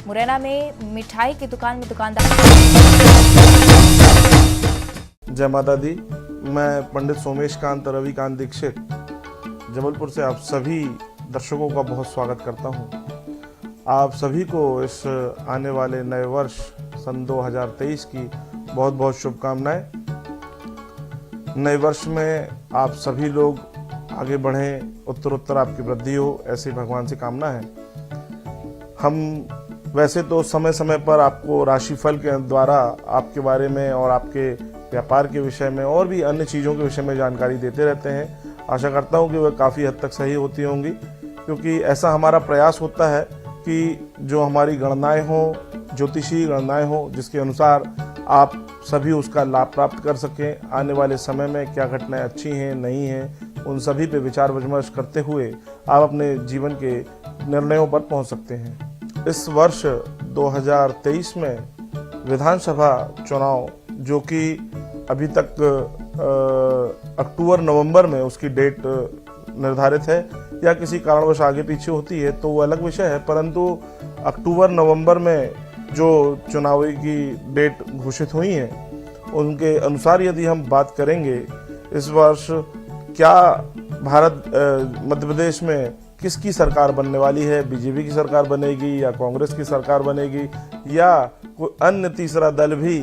मुरैना में मिठाई की दुकान में दुकानदार। जय माता दी। मैं पंडित सोमेश कांत रविकांत दीक्षित जबलपुर से आप सभी दर्शकों का बहुत स्वागत करता हूं। आप सभी को इस आने वाले नए वर्ष सन 2023 की बहुत बहुत शुभकामनाएं। नए वर्ष में आप सभी लोग आगे बढ़ें, उत्तरोत्तर आपकी वृद्धि हो, ऐसी भगवान से कामना है। हम वैसे तो समय समय पर आपको राशिफल के द्वारा आपके बारे में और आपके व्यापार के विषय में और भी अन्य चीज़ों के विषय में जानकारी देते रहते हैं। आशा करता हूं कि वह काफ़ी हद तक सही होती होंगी, क्योंकि ऐसा हमारा प्रयास होता है कि जो हमारी गणनाएं हों, ज्योतिषीय गणनाएं हों, जिसके अनुसार आप सभी उसका लाभ प्राप्त कर सकें। आने वाले समय में क्या घटनाएं अच्छी हैं, नहीं हैं, उन सभी पे विचार विमर्श करते हुए आप अपने जीवन के निर्णयों पर पहुंच सकते हैं। इस वर्ष 2023 में विधानसभा चुनाव, जो कि अभी तक अक्टूबर नवंबर में उसकी डेट निर्धारित है या किसी कारणवश आगे पीछे होती है तो वो अलग विषय है, परंतु अक्टूबर नवंबर में जो चुनावी की डेट घोषित हुई हैं उनके अनुसार यदि हम बात करेंगे, इस वर्ष क्या मध्य प्रदेश में किसकी सरकार बनने वाली है, बीजेपी की सरकार बनेगी या कांग्रेस की सरकार बनेगी या कोई अन्य तीसरा दल भी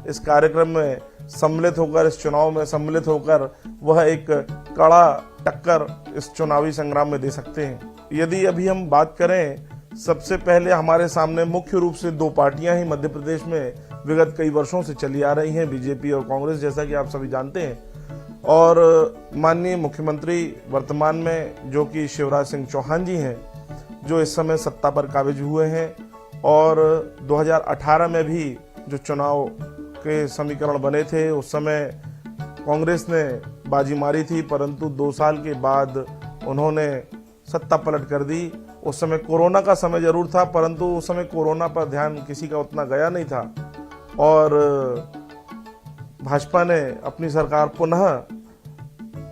इस कार्यक्रम में सम्मिलित होकर, इस चुनाव में सम्मिलित होकर वह एक कड़ा टक्कर इस चुनावी संग्राम में दे सकते हैं। यदि अभी हम बात करें, सबसे पहले हमारे सामने मुख्य रूप से दो पार्टियां ही मध्य प्रदेश में विगत कई वर्षों से चली आ रही हैं, बीजेपी और कांग्रेस, जैसा कि आप सभी जानते हैं। और माननीय मुख्यमंत्री वर्तमान में जो कि शिवराज सिंह चौहान जी हैं, जो इस समय सत्ता पर काबिज हुए हैं, और 2018 में भी जो चुनाव के समीकरण बने थे उस समय कांग्रेस ने बाजी मारी थी, परंतु 2 साल के बाद उन्होंने सत्ता पलट कर दी। उस समय कोरोना का समय जरूर था, परंतु उस समय कोरोना पर ध्यान किसी का उतना गया नहीं था और भाजपा ने अपनी सरकार पुनः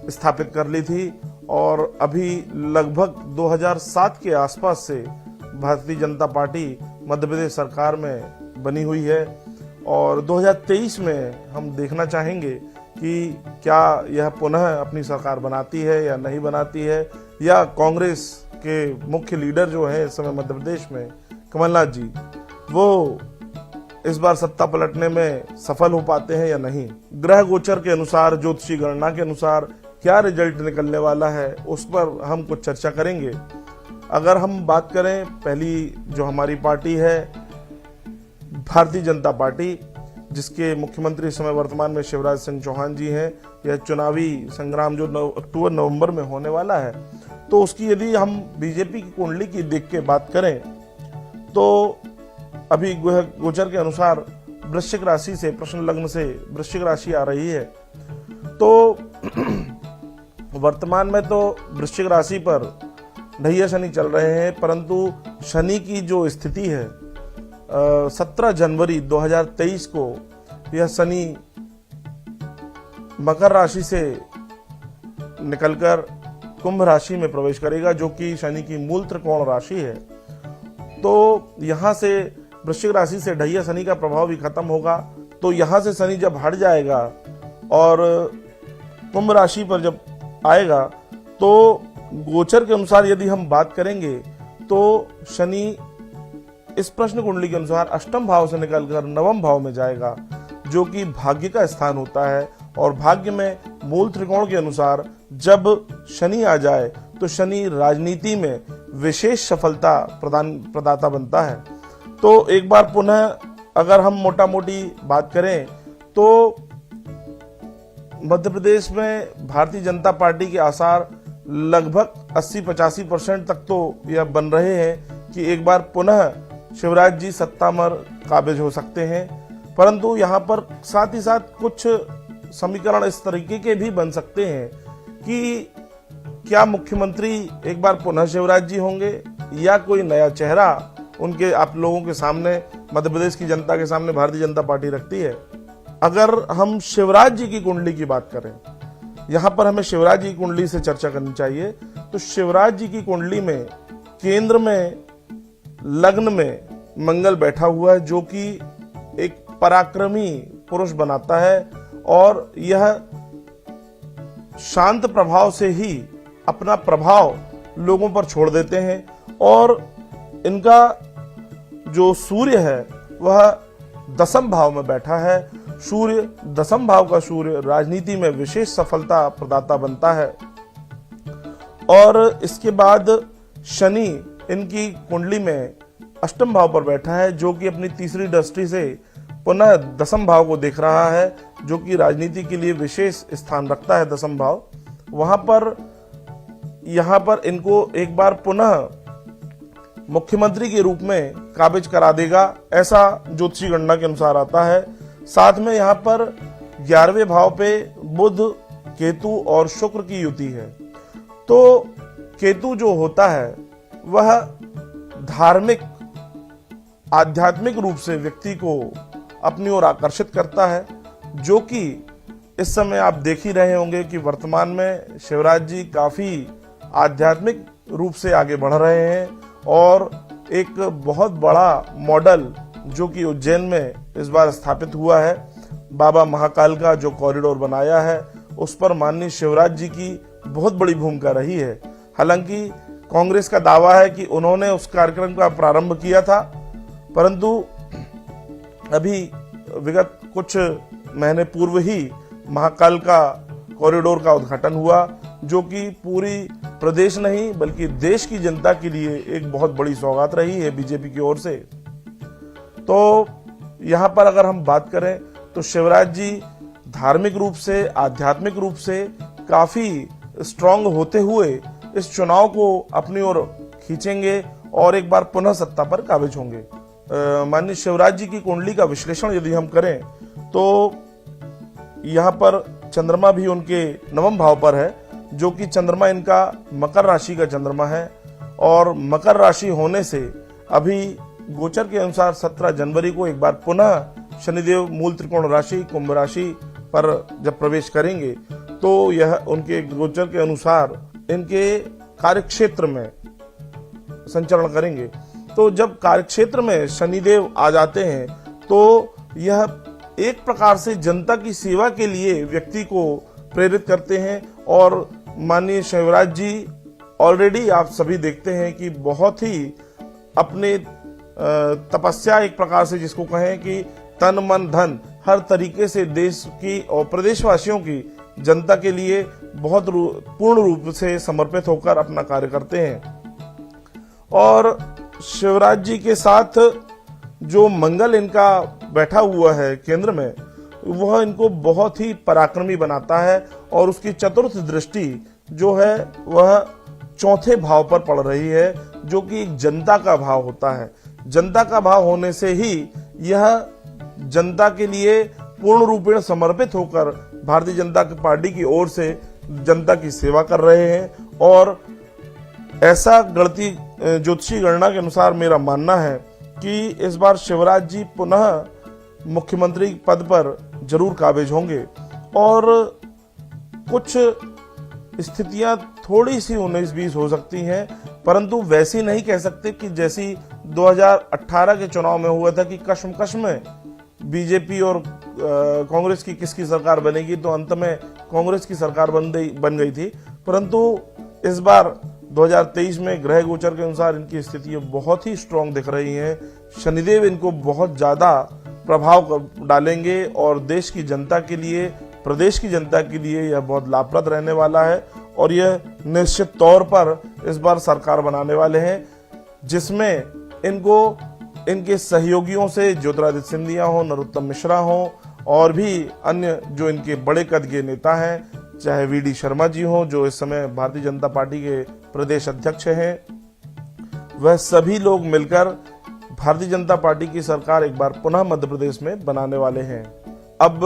स्थापित कर ली थी। और अभी लगभग 2007 के आसपास से भारतीय जनता पार्टी मध्य प्रदेश सरकार में बनी हुई है और 2023 में हम देखना चाहेंगे कि क्या यह पुनः अपनी सरकार बनाती है या नहीं बनाती है, या कांग्रेस के मुख्य लीडर जो है इस समय मध्य प्रदेश में कमलनाथ जी, वो इस बार सत्ता पलटने में सफल हो पाते हैं या नहीं। ग्रह गोचर के अनुसार, ज्योतिषी गणना के अनुसार क्या रिजल्ट निकलने वाला है, उस पर हम कुछ चर्चा करेंगे। अगर हम बात करें, पहली जो हमारी पार्टी है भारतीय जनता पार्टी, जिसके मुख्यमंत्री इस समय वर्तमान में शिवराज सिंह चौहान जी हैं, यह चुनावी संग्राम जो अक्टूबर नवंबर में होने वाला है, तो उसकी यदि हम बीजेपी की कुंडली की देख के बात करें तो अभी गोचर के अनुसार वृश्चिक राशि से, प्रश्न लग्न से वृश्चिक राशि आ रही है। तो वर्तमान में तो वृश्चिक राशि पर ढैया शनि चल रहे हैं, परंतु शनि की जो स्थिति है 17 जनवरी 2023 को यह शनि मकर राशि से निकलकर कुंभ राशि में प्रवेश करेगा, जो कि शनि की मूल त्रिकोण राशि है। तो यहाँ से वृश्चिक राशि से ढैया शनि का प्रभाव भी खत्म होगा। तो यहाँ से शनि जब हट जाएगा और कुंभ राशि पर जब आएगा, तो गोचर के अनुसार यदि हम बात करेंगे तो शनि इस प्रश्न कुंडली के अनुसार अष्टम भाव से निकलकर नवम भाव में जाएगा, जो कि भाग्य का स्थान होता है। और भाग्य में मूल त्रिकोण के अनुसार जब शनि आ जाए तो शनि राजनीति में विशेष सफलता प्रदाता बनता है। तो एक बार पुनः अगर हम मोटा मोटी बात करें तो मध्य प्रदेश में भारतीय जनता पार्टी के आसार लगभग 80-85% तक तो यह बन रहे हैं कि एक बार पुनः शिवराज जी सत्ता पर काबिज हो सकते हैं। परंतु यहाँ पर साथ ही साथ कुछ समीकरण इस तरीके के भी बन सकते हैं कि क्या मुख्यमंत्री एक बार पुनः शिवराज जी होंगे या कोई नया चेहरा उनके आप लोगों के सामने, मध्य प्रदेश की जनता के सामने भारतीय जनता पार्टी रखती है। अगर हम शिवराज जी की कुंडली की बात करें, यहाँ पर हमें शिवराज जी की कुंडली से चर्चा करनी चाहिए। तो शिवराज जी की कुंडली में केंद्र में लग्न में मंगल बैठा हुआ है, जो कि एक पराक्रमी पुरुष बनाता है और यह शांत प्रभाव से ही अपना प्रभाव लोगों पर छोड़ देते हैं। और इनका जो सूर्य है वह दसम भाव में बैठा है। सूर्य दसम भाव का सूर्य राजनीति में विशेष सफलता प्रदाता बनता है। और इसके बाद शनि इनकी कुंडली में अष्टम भाव पर बैठा है, जो कि अपनी तीसरी दृष्टि से पुनः दसम भाव को देख रहा है, जो कि राजनीति के लिए विशेष स्थान रखता है दसम भाव। यहाँ पर इनको एक बार पुनः मुख्यमंत्री के रूप में काबिज करा देगा, ऐसा ज्योतिषी गणना के अनुसार आता है। साथ में यहाँ पर 11वें भाव पे बुध, केतु और शुक्र की युति है। तो केतु जो होता है वह धार्मिक आध्यात्मिक रूप से व्यक्ति को अपनी ओर आकर्षित करता है, जो कि इस समय आप देख ही रहे होंगे कि वर्तमान में शिवराज जी काफी आध्यात्मिक रूप से आगे बढ़ रहे हैं। और एक बहुत बड़ा मॉडल जो कि उज्जैन में इस बार स्थापित हुआ है, बाबा महाकाल का जो कॉरिडोर बनाया है, उस पर माननीय शिवराज जी की बहुत बड़ी भूमिका रही है। हालांकि कांग्रेस का दावा है कि उन्होंने उस कार्यक्रम का प्रारंभ किया था, परंतु अभी विगत कुछ महीने पूर्व ही महाकाल का कॉरिडोर का उद्घाटन हुआ, जो कि पूरी प्रदेश नहीं बल्कि देश की जनता के लिए एक बहुत बड़ी सौगात रही है बीजेपी की ओर से। तो यहाँ पर अगर हम बात करें तो शिवराज जी धार्मिक रूप से, आध्यात्मिक रूप से काफी स्ट्रांग होते हुए इस चुनाव को अपनी ओर खींचेंगे और एक बार पुनः सत्ता पर काबिज होंगे। माननीय शिवराज जी की कुंडली का विश्लेषण यदि हम करें तो यहाँ पर चंद्रमा भी उनके नवम भाव पर है, जो कि चंद्रमा इनका मकर राशि का चंद्रमा है। और मकर राशि होने से अभी गोचर के अनुसार 17 जनवरी को एक बार पुनः शनिदेव मूल त्रिकोण राशि कुंभ राशि पर जब प्रवेश करेंगे तो यह उनके गोचर के अनुसार इनके कार्यक्षेत्र में संचरण करेंगे। तो जब कार्यक्षेत्र में शनिदेव आ जाते हैं तो यह एक प्रकार से जनता की सेवा के लिए व्यक्ति को प्रेरित करते हैं। और माननीय शिवराज जी ऑलरेडी आप सभी देखते हैं कि बहुत ही अपने तपस्या एक प्रकार से जिसको कहें कि तन मन धन हर तरीके से देश की और प्रदेशवासियों की जनता के लिए बहुत पूर्ण रूप से समर्पित होकर अपना कार्य करते हैं। और शिवराज जी के साथ जो मंगल इनका बैठा हुआ है केंद्र में, वह इनको बहुत ही पराक्रमी बनाता है। और उसकी चतुर्थ दृष्टि जो है वह चौथे भाव पर पड़ रही है, जो कि एक जनता का भाव होता है। जनता का भाव होने से ही यह जनता के लिए पूर्ण रूपेण समर्पित होकर भारतीय जनता पार्टी की ओर से जनता की सेवा कर रहे हैं। और ऐसा गणती ज्योतिषी गणना के अनुसार मेरा मानना है कि इस बार शिवराज जी पुनः मुख्यमंत्री पद पर जरूर काबिज होंगे। और कुछ स्थितियां थोड़ी सी 19-20 हो सकती हैं, परंतु वैसी नहीं कह सकते कि जैसी 2018 के चुनाव में हुआ था कि कश्मकश में बीजेपी और कांग्रेस की किसकी सरकार बनेगी, तो अंत में कांग्रेस की सरकार बन गई थी। परंतु इस बार 2023 में ग्रह गोचर के अनुसार इनकी स्थिति बहुत ही स्ट्रांग दिख रही है। शनिदेव इनको बहुत ज्यादा प्रभाव डालेंगे और देश की जनता के लिए, प्रदेश की जनता के लिए यह बहुत लाभप्रद रहने वाला है। और यह निश्चित तौर पर इस बार सरकार बनाने वाले हैं, जिसमें इनको इनके सहयोगियों से ज्योतिरादित्य सिंधिया हो, नरोत्तम मिश्रा हो और भी अन्य जो इनके बड़े कद के नेता हैं, चाहे वीडी शर्मा जी हो जो इस समय भारतीय जनता पार्टी के प्रदेश अध्यक्ष हैं, वह सभी लोग मिलकर भारतीय जनता पार्टी की सरकार एक बार पुनः मध्य प्रदेश में बनाने वाले हैं। अब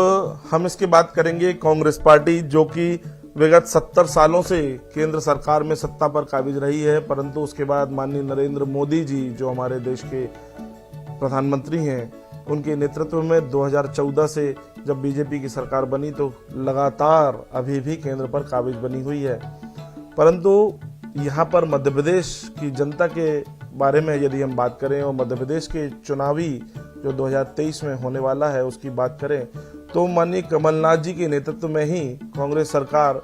हम इसके बात करेंगे कांग्रेस पार्टी, जो कि विगत 70 सालों से केंद्र सरकार में सत्ता पर काबिज रही है, परंतु उसके बाद माननीय नरेंद्र मोदी जी जो हमारे देश के प्रधानमंत्री हैं, उनके नेतृत्व में 2014 से जब बीजेपी की सरकार बनी तो लगातार अभी भी केंद्र पर काबिज बनी हुई है। परंतु यहाँ पर मध्य प्रदेश की जनता के बारे में यदि हम बात करें और मध्य प्रदेश के चुनावी जो 2023 में होने वाला है उसकी बात करें, तो माननीय कमलनाथ जी के नेतृत्व में ही कांग्रेस सरकार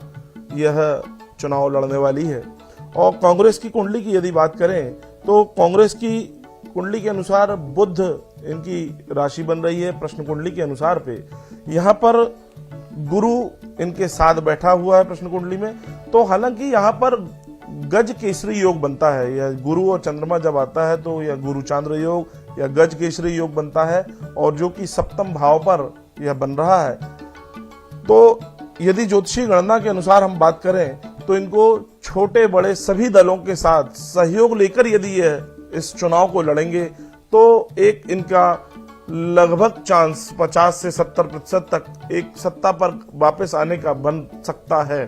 यह चुनाव लड़ने वाली है। और कांग्रेस की कुंडली की यदि बात करें तो कांग्रेस की कुंडली के अनुसार बुध इनकी राशि बन रही है प्रश्न कुंडली के अनुसार पे। यहाँ पर गुरु इनके साथ बैठा हुआ है प्रश्न कुंडली में। तो हालांकि यहाँ पर गज केसरी योग बनता है, यह गुरु और चंद्रमा जब आता है तो यह गुरु चांद्र योग या गज केसरी योग बनता है, और जो कि सप्तम भाव पर यह बन रहा है। तो यदि ज्योतिषी गणना के अनुसार हम बात करें तो इनको छोटे बड़े सभी दलों के साथ सहयोग लेकर यदि यह इस चुनाव को लड़ेंगे तो एक इनका लगभग चांस 50 से 70% तक एक सत्ता पर वापस आने का बन सकता है।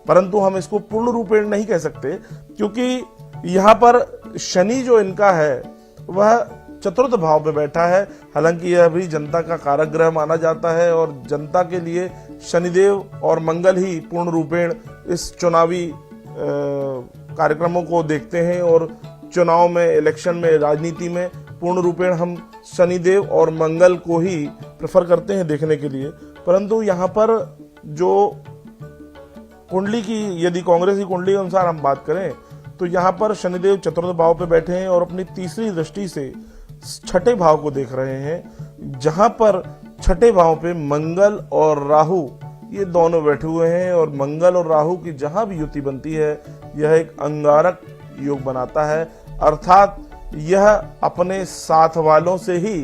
परंतु हम इसको पूर्ण रूपेण नहीं कह सकते, क्योंकि यहाँ पर शनि जो इनका है वह चतुर्थ भाव में बैठा है। हालांकि यह भी जनता का कारक ग्रह माना जाता है और जनता के लिए शनिदेव और मंगल ही पूर्ण रूपेण इस चुनावी कार्यक्रमों को देखते हैं, और चुनाव में, इलेक्शन में, राजनीति में पूर्ण रूपेण हम शनिदेव और मंगल को ही प्रेफर करते हैं देखने के लिए। परंतु यहाँ पर जो कुंडली की, यदि कांग्रेस की कुंडली के अनुसार हम बात करें तो यहाँ पर शनिदेव चतुर्थ भाव पे बैठे हैं और अपनी तीसरी दृष्टि से छठे भाव को देख रहे हैं, जहां पर छठे भाव पे मंगल और राहु ये दोनों बैठे हुए हैं। और मंगल और राहु की जहां भी युति बनती है यह एक अंगारक योग बनाता है, अर्थात यह अपने साथ वालों से ही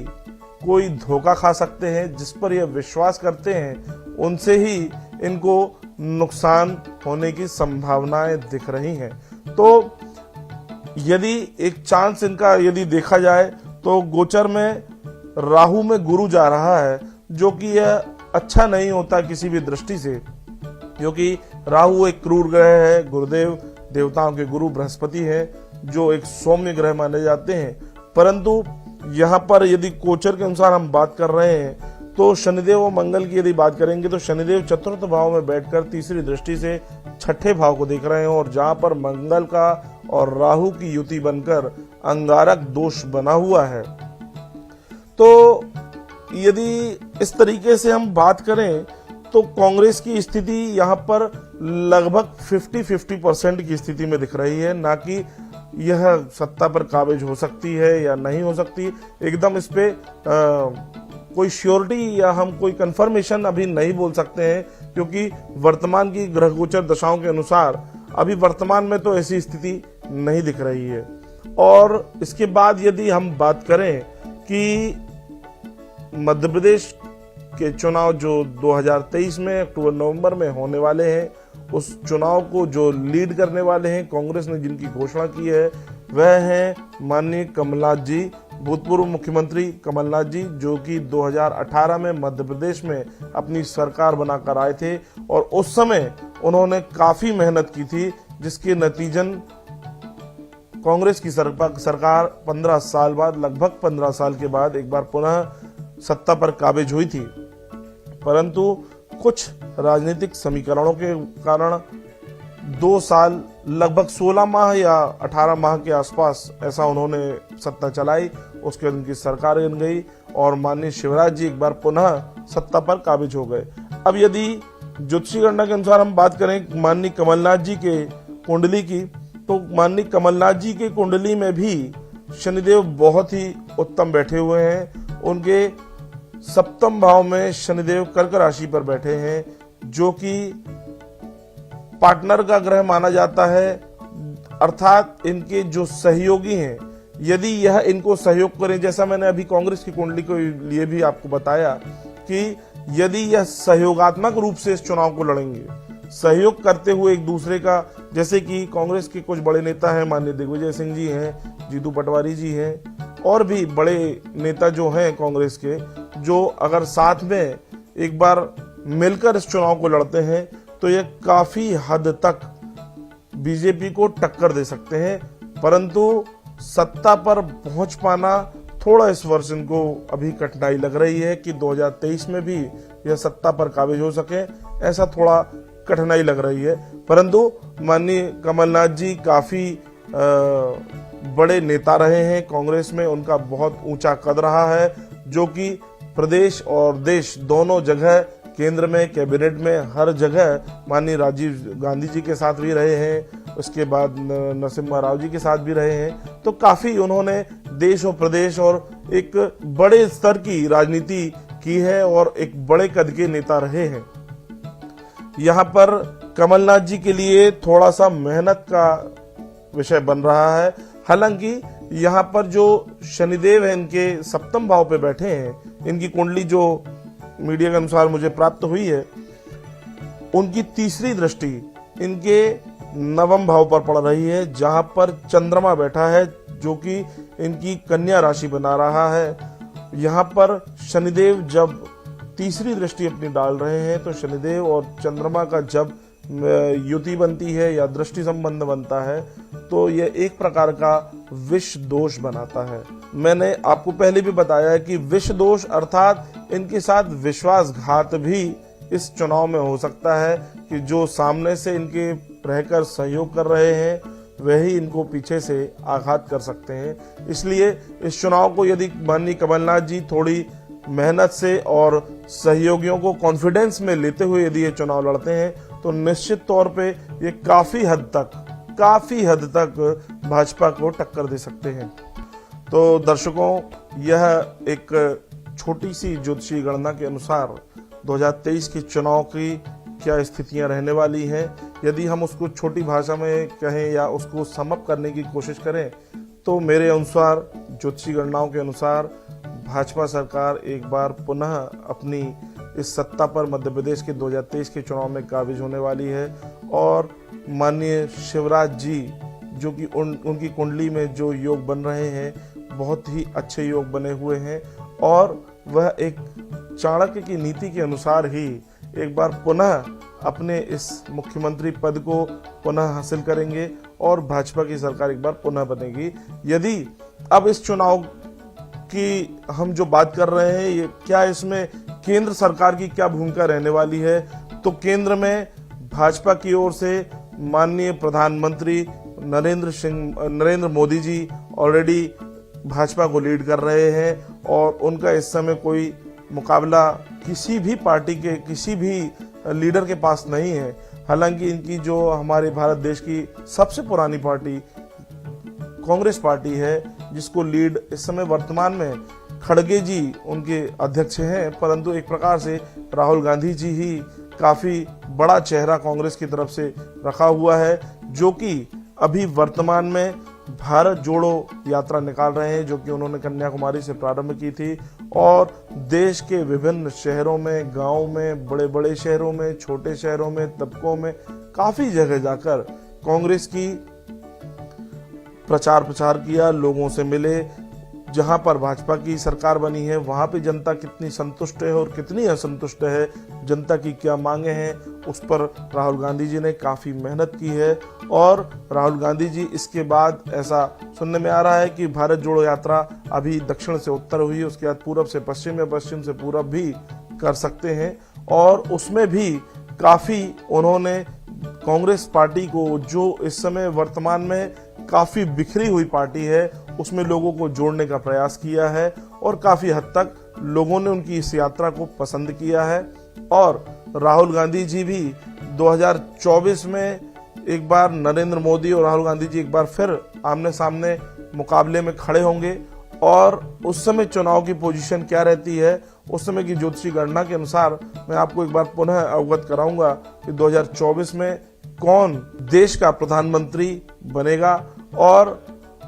कोई धोखा खा सकते हैं, जिस पर यह विश्वास करते हैं उनसे ही इनको नुकसान होने की संभावनाएं दिख रही हैं। तो यदि एक चांस इनका यदि देखा जाए तो गोचर में राहु में गुरु जा रहा है, जो कि यह अच्छा नहीं होता किसी भी दृष्टि से, क्योंकि राहु एक क्रूर ग्रह है। गुरुदेव देवताओं के गुरु बृहस्पति है, जो एक सौम्य ग्रह माने जाते हैं। परंतु यहाँ पर यदि गोचर के अनुसार हम बात कर रहे हैं तो शनिदेव और मंगल की यदि बात करेंगे तो शनिदेव चतुर्थ भाव में बैठकर तीसरी दृष्टि से छठे भाव को देख रहे हैं, और जहां पर मंगल का और राहु की युति बनकर अंगारक दोष बना हुआ है। तो यदि इस तरीके से हम बात करें तो कांग्रेस की स्थिति यहाँ पर लगभग 50-50% की स्थिति में दिख रही है, ना कि यह सत्ता पर काबिज हो सकती है या नहीं हो सकती। एकदम इस पे कोई श्योरिटी या हम कोई कंफर्मेशन अभी नहीं बोल सकते हैं, क्योंकि वर्तमान की ग्रह गोचर दशाओं के अनुसार अभी वर्तमान में तो ऐसी स्थिति नहीं दिख रही है। और इसके बाद यदि हम बात करें कि मध्य प्रदेश के चुनाव जो 2023 में अक्टूबर-नवंबर में होने वाले हैं, उस चुनाव को जो लीड करने वाले हैं, कांग्रेस ने जिनकी घोषणा की है वह है माननीय कमलनाथ जी, भूतपूर्व मुख्यमंत्री कमलनाथ जी, जो कि 2018 में मध्य प्रदेश में अपनी सरकार बनाकर आए थे और उस समय उन्होंने काफी मेहनत की थी, जिसके नतीजन कांग्रेस की सरकार 15 साल बाद, लगभग 15 साल के बाद एक बार पुनः सत्ता पर काबिज हुई थी। परंतु कुछ राजनीतिक समीकरणों के कारण 2 साल, लगभग 16 माह या 18 माह के आसपास ऐसा उन्होंने सत्ता चलाई। उसके बाद उनकी सरकार बन गई और माननीय शिवराज जी एक बार पुनः सत्ता पर काबिज हो गए। अब यदि ज्योतिषी गणना के अनुसार हम बात करें माननीय कमलनाथ जी के कुंडली की, तो माननीय कमलनाथ जी के कुंडली में भी शनिदेव बहुत ही उत्तम बैठे हुए हैं। उनके सप्तम भाव में शनिदेव कर्क राशि पर बैठे हैं, जो कि पार्टनर का ग्रह माना जाता है, अर्थात इनके जो सहयोगी हैं, यदि यह इनको सहयोग करें, जैसा मैंने अभी कांग्रेस की कुंडली के लिए भी आपको बताया कि यदि यह सहयोगात्मक रूप से इस चुनाव को लड़ेंगे, सहयोग करते हुए एक दूसरे का, जैसे कि कांग्रेस के कुछ बड़े नेता हैं, माननीय दिग्विजय सिंह जी हैं, जीतू पटवारी जी हैं, और भी बड़े नेता जो हैं कांग्रेस के, जो अगर साथ में एक बार मिलकर इस चुनाव को लड़ते हैं तो ये काफी हद तक बीजेपी को टक्कर दे सकते हैं। परंतु सत्ता पर पहुंच पाना थोड़ा इस वर्ष इनको अभी कठिनाई लग रही है कि 2023 में भी यह सत्ता पर काबिज हो सके, ऐसा थोड़ा कठिनाई लग रही है। परंतु माननीय कमलनाथ जी काफी बड़े नेता रहे हैं कांग्रेस में, उनका बहुत ऊंचा कद रहा है, जो कि प्रदेश और देश दोनों जगह, केंद्र में, कैबिनेट में, हर जगह माननीय राजीव गांधी जी के साथ भी रहे हैं, उसके बाद नरसिम्हा राव जी के साथ भी रहे हैं। तो काफी उन्होंने देश और प्रदेश और एक बड़े स्तर की राजनीति की है और एक बड़े कद के नेता रहे हैं। यहाँ पर कमलनाथ जी के लिए थोड़ा सा मेहनत का विषय बन रहा है। हालांकि यहाँ पर जो शनिदेव है इनके सप्तम भाव पे बैठे हैं, इनकी कुंडली जो मीडिया के अनुसार मुझे प्राप्त हुई है, उनकी तीसरी दृष्टि इनके नवम भाव पर पड़ रही है, जहां पर चंद्रमा बैठा है जो कि इनकी कन्या राशि बना रहा है। यहाँ पर शनिदेव जब तीसरी दृष्टि अपनी डाल रहे हैं, तो शनिदेव और चंद्रमा का जब युति बनती है या दृष्टि संबंध बनता है, तो यह एक प्रकार का विष दोष बनाता है। मैंने आपको पहले भी बताया है कि विष दोष अर्थात इनके साथ विश्वासघात भी इस चुनाव में हो सकता है, कि जो सामने से इनके रहकर सहयोग कर रहे हैं वही इनको पीछे से आघात कर सकते हैं। इसलिए इस चुनाव को यदि माननीय कमलनाथ जी थोड़ी मेहनत से और सहयोगियों को कॉन्फिडेंस में लेते हुए यदि ये चुनाव लड़ते हैं, तो निश्चित तौर पे ये काफी हद तक भाजपा को टक्कर दे सकते हैं। तो दर्शकों, यह एक छोटी सी ज्योतिषीय गणना के अनुसार 2023 के चुनाव की क्या स्थितियां रहने वाली हैं। यदि हम उसको छोटी भाषा में कहें या उसको समअप करने की कोशिश करें, तो मेरे अनुसार, ज्योतिषीय गणनाओं के अनुसार, भाजपा सरकार एक बार पुनः अपनी इस सत्ता पर मध्य प्रदेश के 2023 के चुनाव में काबिज होने वाली है। और माननीय शिवराज जी, जो कि उनकी कुंडली में जो योग बन रहे हैं, बहुत ही अच्छे योग बने हुए हैं, और वह एक चाणक्य की नीति के अनुसार ही एक बार पुनः अपने इस मुख्यमंत्री पद को पुनः हासिल करेंगे और भाजपा की सरकार एक बार पुनः बनेगी। यदि अब इस चुनाव की हम जो बात कर रहे हैं, ये क्या इसमें केंद्र सरकार की क्या भूमिका रहने वाली है, तो केंद्र में भाजपा की ओर से माननीय प्रधानमंत्री नरेंद्र मोदी जी ऑलरेडी भाजपा को लीड कर रहे हैं, और उनका इस समय कोई मुकाबला किसी भी पार्टी के, किसी भी लीडर के पास नहीं है। हालांकि इनकी जो हमारे भारत देश की सबसे पुरानी पार्टी कांग्रेस पार्टी है, जिसको लीड इस समय वर्तमान में खड़गे जी उनके अध्यक्ष हैं, परंतु एक प्रकार से राहुल गांधी जी ही काफी बड़ा चेहरा कांग्रेस की तरफ से रखा हुआ है, जो कि अभी वर्तमान में भारत जोड़ो यात्रा निकाल रहे हैं, जो कि उन्होंने कन्याकुमारी से प्रारंभ की थी, और देश के विभिन्न शहरों में, गांवों में, बड़े बड़े शहरों में, छोटे शहरों में, तबकों में काफी जगह जाकर कांग्रेस की प्रचार किया, लोगों से मिले। जहां पर भाजपा की सरकार बनी है, वहां पे जनता कितनी संतुष्ट है और कितनी असंतुष्ट है, जनता की क्या मांगे हैं, उस पर राहुल गांधी जी ने काफी मेहनत की है। और राहुल गांधी जी इसके बाद, ऐसा सुनने में आ रहा है कि भारत जोड़ो यात्रा अभी दक्षिण से उत्तर हुई, उसके बाद पूरब से पश्चिम या पश्चिम से पूरब भी कर सकते हैं, और उसमें भी काफी उन्होंने कांग्रेस पार्टी को, जो इस समय वर्तमान में काफी बिखरी हुई पार्टी है, उसमें लोगों को जोड़ने का प्रयास किया है, और काफी हद तक लोगों ने उनकी इस यात्रा को पसंद किया है। और राहुल गांधी जी भी 2024 में एक बार नरेंद्र मोदी और राहुल गांधी जी एक बार फिर आमने सामने मुकाबले में खड़े होंगे, और उस समय चुनाव की पोजीशन क्या रहती है, उस समय की ज्योतिषी गणना के अनुसार मैं आपको एक बार पुनः अवगत कराऊंगा कि 2024 में कौन देश का प्रधानमंत्री बनेगा, और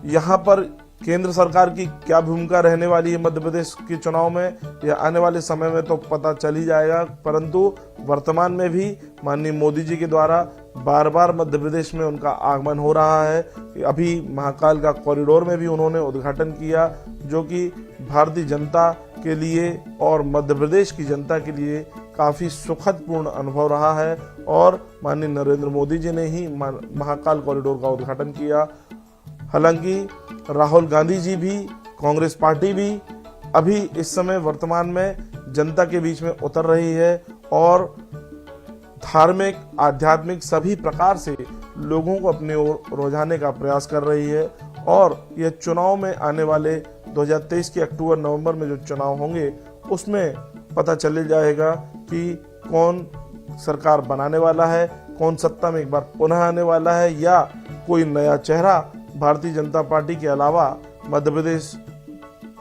यहाँ पर केंद्र सरकार की क्या भूमिका रहने वाली है मध्य प्रदेश के चुनाव में, या आने वाले समय में तो पता चल ही जाएगा। परंतु वर्तमान में भी माननीय मोदी जी के द्वारा बार बार मध्य प्रदेश में उनका आगमन हो रहा है। अभी महाकाल का कॉरिडोर में भी उन्होंने उद्घाटन किया, जो कि भारतीय जनता के लिए और मध्य प्रदेश की जनता के लिए काफी सुखद पूर्ण अनुभव रहा है, और माननीय नरेंद्र मोदी जी ने ही महाकाल कॉरिडोर का उद्घाटन किया। हालांकि राहुल गांधी जी भी, कांग्रेस पार्टी भी अभी इस समय वर्तमान में जनता के बीच में उतर रही है, और धार्मिक, आध्यात्मिक सभी प्रकार से लोगों को अपनी ओर रुझाने का प्रयास कर रही है। और यह चुनाव में आने वाले 2023 के अक्टूबर-नवंबर में जो चुनाव होंगे उसमें पता चल जाएगा कि कौन सरकार बनाने वाला है, कौन सत्ता में एक बार पुनः आने वाला है, या कोई नया चेहरा भारतीय जनता पार्टी के अलावा मध्य प्रदेश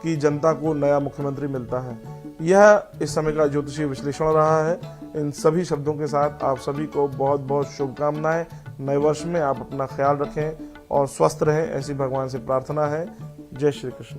की जनता को नया मुख्यमंत्री मिलता है। यह इस समय का ज्योतिषीय विश्लेषण रहा है। इन सभी शब्दों के साथ आप सभी को बहुत बहुत शुभकामनाएं। नए वर्ष में आप अपना ख्याल रखें और स्वस्थ रहें, ऐसी भगवान से प्रार्थना है। जय श्री कृष्ण।